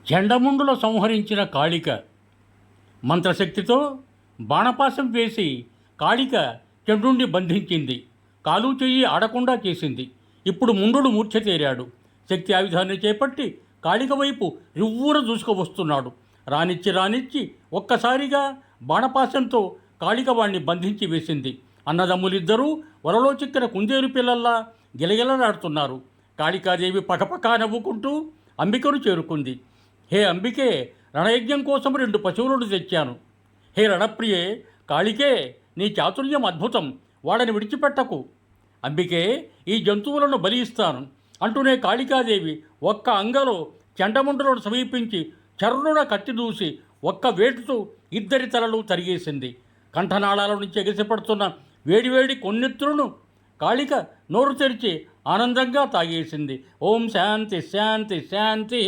జెండముండుల సంహరించిన కాళిక మంత్రశక్తితో బాణపాశం వేసి కాళిక చండ్రుణ్ణి బంధించింది. కాలు చెయ్యి ఆడకుండా చేసింది. ఇప్పుడు ముండు మూర్ఛ తేరాడు. శక్తి ఆయుధాన్ని చేపట్టి కాళిక వైపు రివ్వున దూసుకువస్తున్నాడు. రానిచ్చి ఒక్కసారిగా బాణపాశంతో కాళిక వాణ్ణి బంధించి వేసింది. అన్నదమ్ములిద్దరూ వలలో చిక్కిన కుందేలు పిల్లల్లా గిలగిలలాడుతున్నారు. కాళికాదేవి పకపకా నవ్వుకుంటూ అంబికను చేరుకుంది. హే అంబికే, రణయజ్ఞం కోసం 2 పశువులను తెచ్చాను. హే రణప్రియే, కాళికే, నీ చాతుర్యం అద్భుతం, వాళ్ళని విడిచిపెట్టకు. అంబికే, ఈ జంతువులను బలి ఇస్తాను అంటూనే కాళికాదేవి ఒక్క అంగలో చండముండలను సమీపించి చర్రున కత్తి దూసి ఒక్క వేటుతో ఇద్దరి తలలు తరిగేసింది. కంఠనాళాల నుంచి ఎగసిపడుతున్న వేడివేడి కొన్నెత్తులను కాళిక నోరు తెరిచి ఆనందంగా తాగేసింది. ఓం శాంతి శాంతి శాంతి.